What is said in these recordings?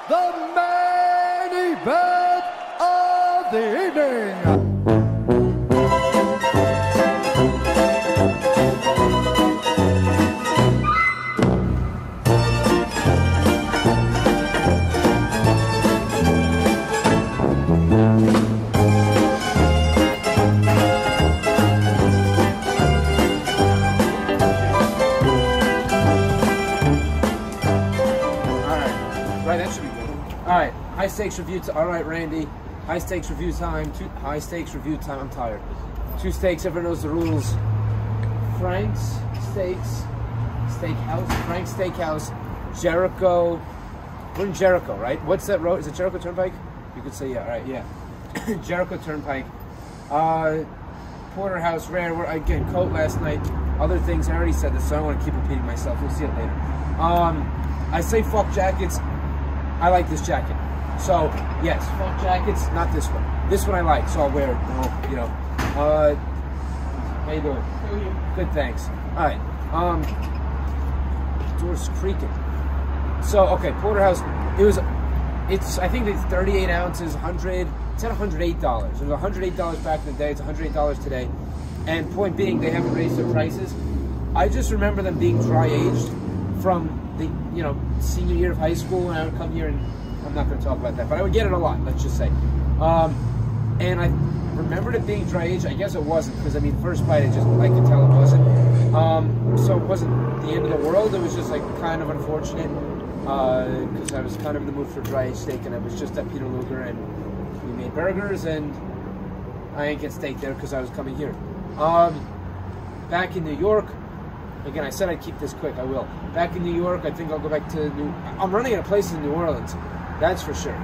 the main event of the evening. Alright, high stakes review time. Alright, Randy. High stakes review time. High stakes review time. I'm tired. Two steaks, everyone knows the rules. Frank's Steaks, Steakhouse, Frank's Steakhouse, Jericho. We're in Jericho, right? What's that road? Is it Jericho Turnpike? You could say, yeah, alright, yeah. Jericho Turnpike. Porterhouse, rare. We're again, coat last night. Other things, I already said this, so I don't want to keep repeating myself. We'll see it later. I say fuck jackets. I like this jacket. So, yes, fuck jackets, not this one. This one I like, so I'll wear it. You know. How you doing? Good, thanks. Alright. Door's creaking. So, okay, Porterhouse, I think it's 38 ounces, 100, it's at $108. It was $108 back in the day, it's $108 today. And point being, they haven't raised their prices. I just remember them being dry aged from the, senior year of high school, and I would come here, and I'm not going to talk about that, but I would get it a lot, let's just say. And I remembered it being dry aged. I guess it wasn't, because I mean, first bite, I could tell it wasn't. So it wasn't the end of the world. It was just like kind of unfortunate, because I was kind of in the mood for dry aged steak, and I was just at Peter Luger, and we made burgers, and I didn't get steak there because I was coming here. Back in New York. Again, I said I'd keep this quick, I will. Back in New York, I think I'll go back to I'm running out of places in New Orleans, that's for sure.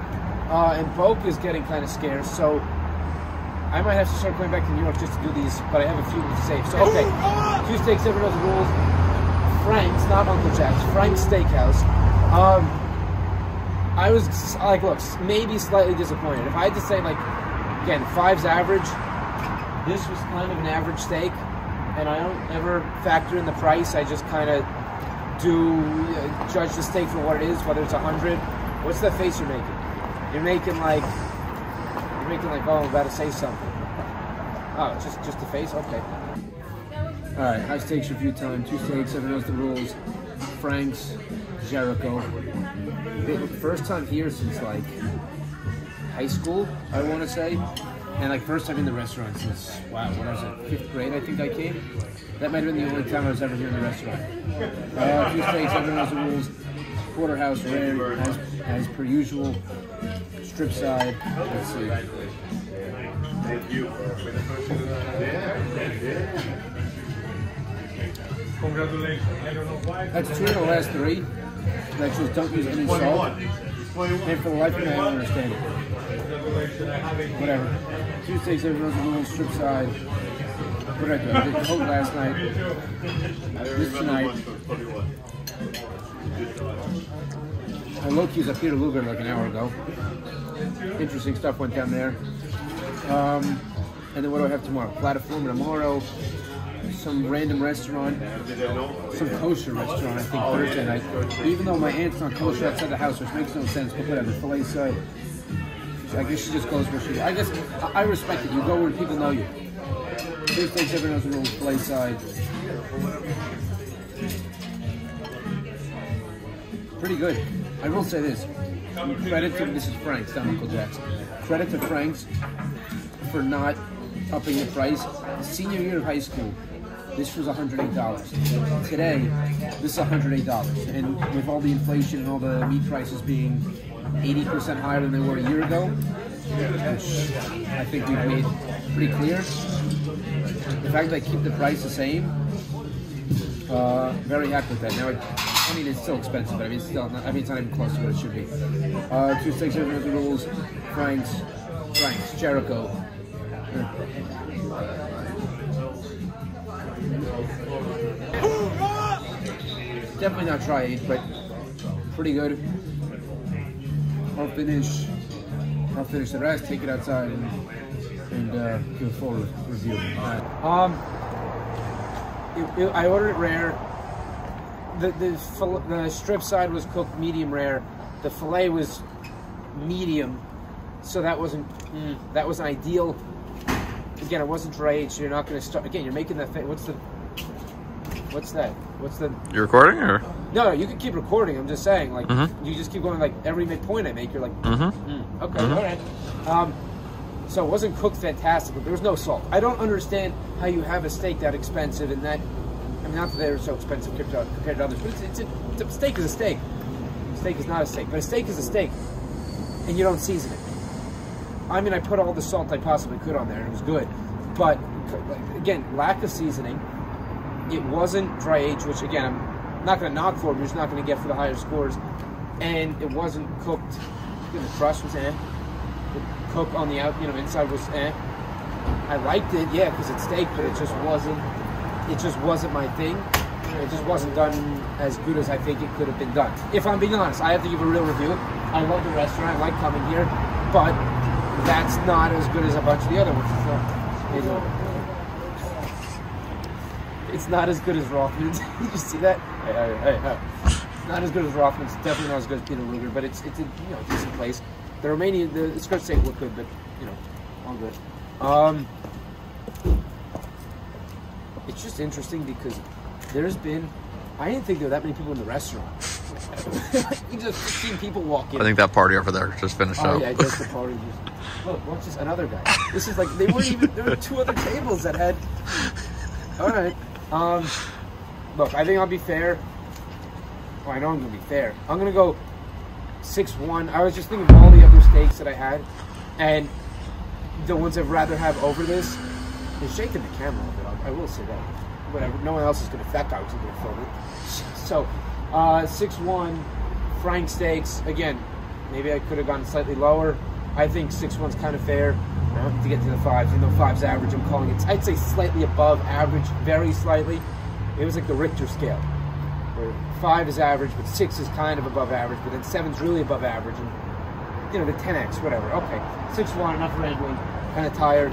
And Boke is getting kind of scarce, so I might have to start going back to New York just to do these, but I have a few to save. So, okay, two steaks, everyone knows the rules. Frank's, not Uncle Jack's, Frank's Steakhouse. I was, like, look, maybe slightly disappointed. If I had to say, like, again, 5's average, this was kind of an average steak. And I don't ever factor in the price. I just kind of judge the steak for what it is, whether it's 100. What's that face you're making? You're making like, oh, I'm about to say something. Oh, just the face? Okay. All right, high stakes review time. Two steaks, everyone knows the rules. Frank's, Jericho. First time here since like high school, I want to say. And like first time in the restaurant since, wow, when I was in 5th grade, I think I came. That might have been the only time I was ever here in the restaurant. Two steaks, everyone knows the rules. Porterhouse, rare, as per usual. Strip side, let's see. Thank you. Congratulations. That's 2 of the last 3. That just don't use any salt. And for the life of me, I don't understand it. Whatever. Two steaks, everyone knows the rules. Strip side. What did I do? I did coat last night. This tonight. I low-key was at Peter Luger like an hour ago. Interesting stuff went down there. And then what do I have tomorrow? Platform tomorrow. Some random restaurant, some kosher restaurant, I think Thursday night. Even though my aunt's not kosher outside the house, which makes no sense, but whatever, filet side. I guess she just goes where she, I guess, I respect it. You go where people know you. Two steaks, everyone knows the rules, filet side. Pretty good. I will say this. Credit to, this is Frank's, not Uncle Jack's. Credit to Frank's for not upping the price. Senior year of high school, this was $108. Today, this is $108. And with all the inflation and all the meat prices being 80% higher than they were a year ago, which I think we've made pretty clear. The fact that I keep the price the same, very happy with that. Now, I mean, it's still expensive, but I mean, it's still not, I mean, it's not even close to what it should be. Two steaks, everyone knows the rules. Frank's, Jericho. Definitely not dry aged, but pretty good. I'll finish the rest, take it outside, and do a full review. I ordered it rare. The strip side was cooked medium rare. The fillet was medium, so that wasn't ideal. Again, it wasn't dry aged, so you're not going to start. Again, you're making that. What's that? What's the? You recording or? No, you can keep recording. I'm just saying, like, you just keep going. Like every point I make, you're like, okay, all right. So it wasn't cooked fantastic, but there was no salt. I don't understand how you have a steak that expensive and that. I mean, not that they're so expensive compared to others, but it's a steak is a steak. A steak is not a steak, but a steak is a steak, and you don't season it. I mean, I put all the salt I possibly could on there, and it was good. But, again, lack of seasoning. It wasn't dry aged, which, again, I'm not going to knock for it. You're just not going to get for the higher scores. And it wasn't cooked. The crust was The cook on the inside was I liked it, yeah, because it's steak, but it just wasn't my thing. It just wasn't done as good as I think it could have been done. If I'm being honest, I have to give a real review. I love the restaurant. I like coming here, but that's not as good as a bunch of the other ones. It's not as good as Rothman's. Did you see that? Hey. It's not as good as Rothman's. It's definitely not as good as Peter Luger, but it's a decent place. The Romanian, the skirt steak look good, but all good. It's just interesting because I didn't think there were that many people in the restaurant. You just 15 people walk in. I think that party over there just finished up. Oh yeah, just the party. Look, what's this? Another guy. This is like they weren't even. There were 2 other tables that had. All right. Look, I think I'll be fair. Well, I know I'm gonna be fair. I'm gonna go 6-1. I was just thinking of all the other steaks that I had, and the ones I'd rather have over this. They're shaking the camera a bit. I will say that. Whatever. No one else is gonna. That guy was gonna film it. So, 6-1. Frank steaks. Again, maybe I could have gone slightly lower. I think 6-1's kind of fair. To get to the 5s, even though 5's average, I'm calling it. I'd say slightly above average, very slightly. It was like the Richter scale, where 5 is average, but 6 is kind of above average, but then 7's really above average, and the 10x, whatever. Okay, 6-1, enough rambling. Kind of tired.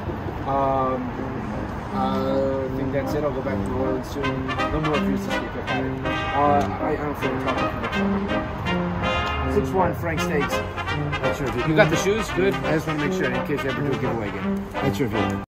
I think that's it. I'll go back to New Orleans soon. No more views this week. I've had it. I don't feel like talking. 6-1 Frank steaks. That's your review. You got the shoes? Good. I just want to make sure in case you ever do a giveaway again. That's your review.